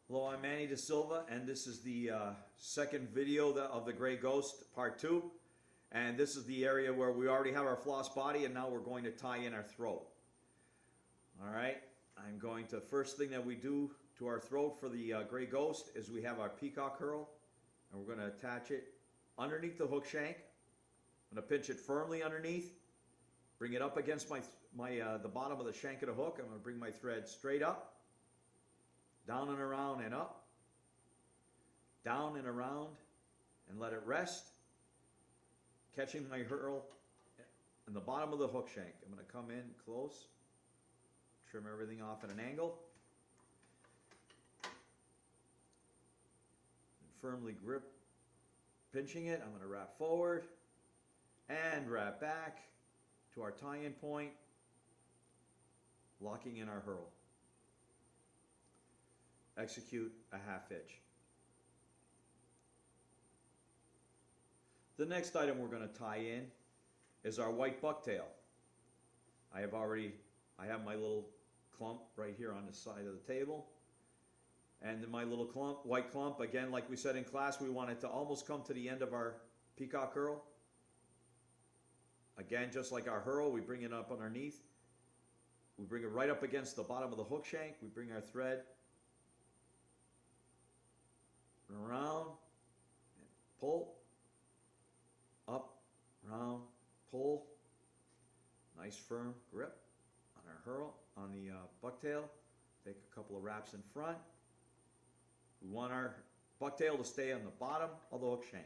Hello, I'm Manny Da Silva, and this is the second video of the Gray Ghost Part 2. And this is the area where we already have our floss body, and now we're going to tie in our throat. Alright, I'm going to, first thing that we do to our throat for the Gray Ghost is we have our peacock curl, and we're going to attach it underneath the hook shank. I'm going to pinch it firmly underneath, bring it up against the bottom of the shank of the hook. I'm going to bring my thread straight up, down and around and up, down and around, and let it rest, catching my hurl in the bottom of the hook shank. I'm going to come in close, trim everything off at an angle, and firmly grip, pinching it. I'm going to wrap forward and wrap back to our tie-in point, locking in our hurl. Execute a half hitch. The next item we're going to tie in is our white bucktail. I have my little clump right here on the side of the table. And then my little white clump, again, like we said in class, we want it to almost come to the end of our peacock curl. Again, just like our hurl, we bring it up underneath. We bring it right up against the bottom of the hook shank. We bring our thread around and pull, up, round, pull. Nice firm grip on our hurl, on the bucktail. Take a couple of wraps in front. We want our bucktail to stay on the bottom of the hook shank.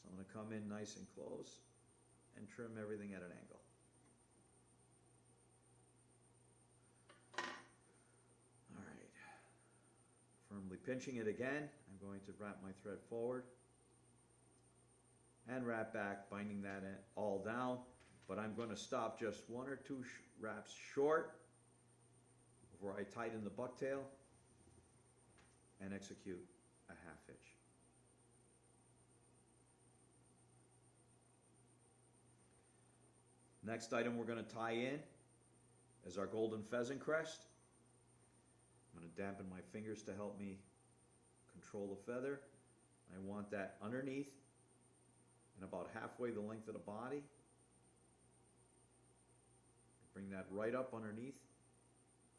So I'm going to come in nice and close and trim everything at an angle. Firmly pinching it again, I'm going to wrap my thread forward and wrap back, binding that all down, but I'm going to stop just one or two wraps short before I tighten the bucktail and execute a half hitch. Next item we're going to tie in is our golden pheasant crest. I'm going to dampen my fingers to help me control the feather. I want that underneath and about halfway the length of the body. Bring that right up underneath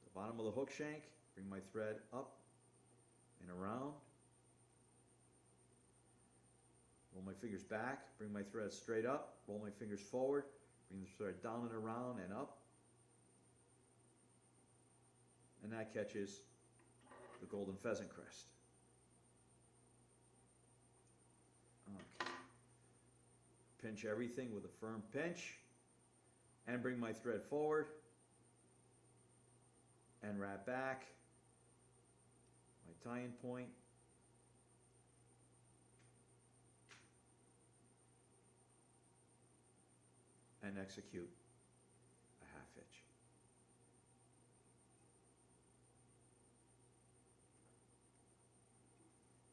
the bottom of the hook shank. Bring my thread up and around. Roll my fingers back. Bring my thread straight up. Roll my fingers forward. Bring the thread down and around and up. And that catches the golden pheasant crest. Okay. Pinch everything with a firm pinch and bring my thread forward and wrap back my tie-in point. And execute a half hitch.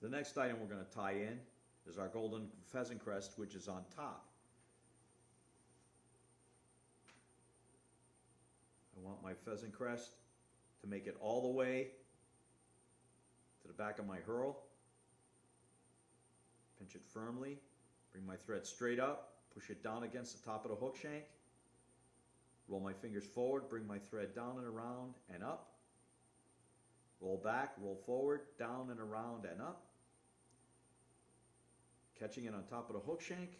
The next item we're going to tie in is our golden pheasant crest, which is on top. I want my pheasant crest to make it all the way to the back of my hurl. Pinch it firmly, bring my thread straight up, push it down against the top of the hook shank, roll my fingers forward, bring my thread down and around and up, roll back, roll forward, down and around and up, catching it on top of the hook shank.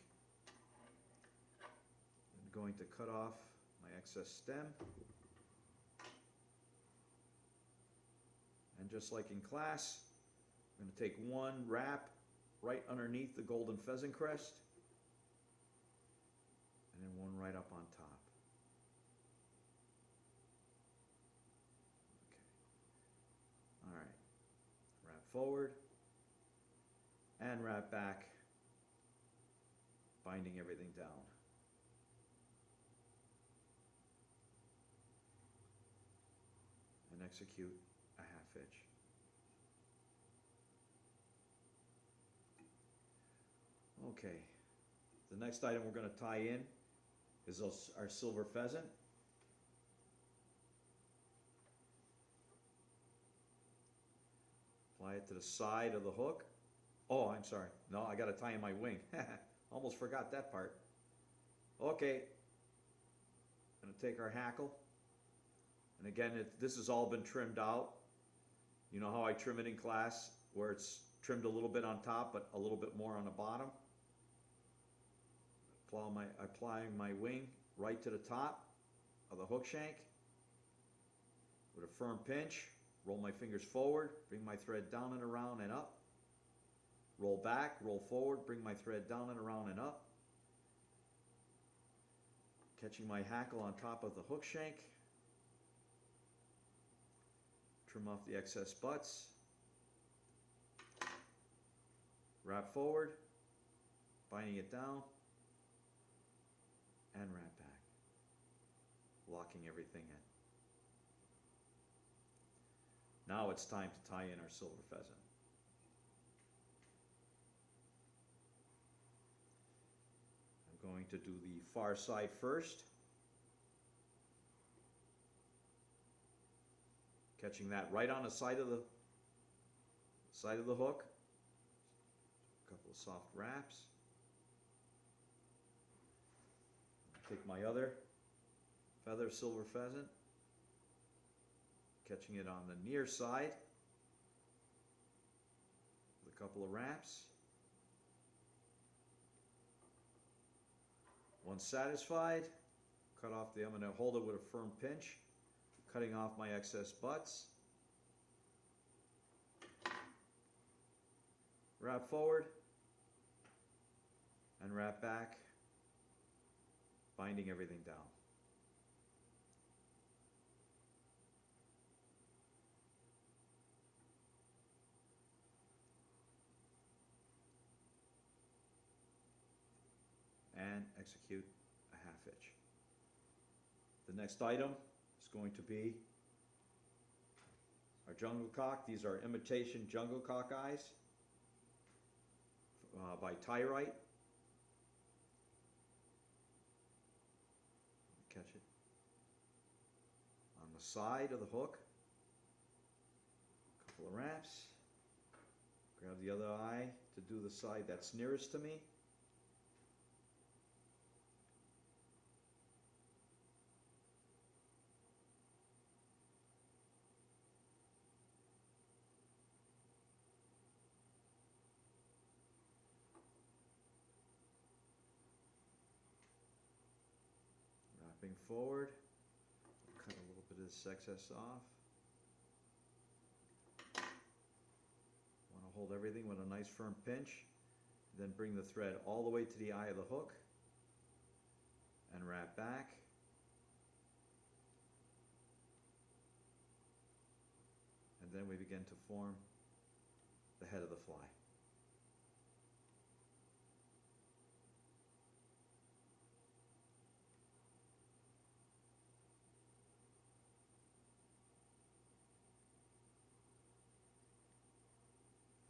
I'm going to cut off my excess stem. And just like in class, I'm going to take one wrap right underneath the golden pheasant crest and then one right up on top. Okay. All right. Wrap forward and wrap back, binding everything down. And execute a half hitch. Okay, the next item we're going to tie in is our silver pheasant. Apply it to the side of the hook. Oh, I'm sorry. No, I got to tie in my wing. Almost forgot that part. Okay. Going to take our hackle. And again, this has all been trimmed out. You know how I trim it in class, where it's trimmed a little bit on top, but a little bit more on the bottom. Applying my wing right to the top of the hook shank. With a firm pinch, roll my fingers forward, bring my thread down and around and up. Roll back, roll forward, bring my thread down and around and up. Catching my hackle on top of the hook shank. Trim off the excess butts. Wrap forward, binding it down, and wrap back, locking everything in. Now it's time to tie in our silver pheasant. I'm going to do the far side first. Catching that right on the side of the hook. A couple of soft wraps. Take my other feather silver pheasant, catching it on the near side with a couple of wraps. Once satisfied, I'm going to hold it with a firm pinch, cutting off my excess butts. Wrap forward and wrap back, binding everything down. And execute a half hitch. The next item is going to be our jungle cock. These are imitation jungle cock eyes by Tyrite. Catch it on the side of the hook. A couple of wraps. Grab the other eye to do the side that's nearest to me. Wrapping forward. Cut a little bit of this excess off. Want to hold everything with a nice firm pinch. Then bring the thread all the way to the eye of the hook and wrap back. And then we begin to form the head of the fly.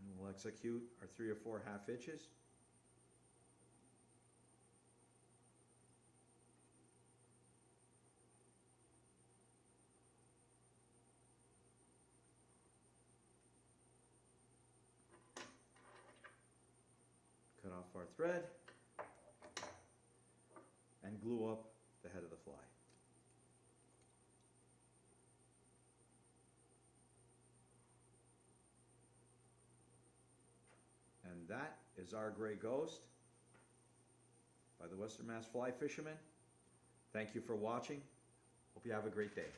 And we'll execute our 3 or 4 half hitches. Cut off our thread and glue up the head of the fly. And that is our gray ghost by the Western Mass Fly Fisherman. Thank you for watching. Hope you have a great day.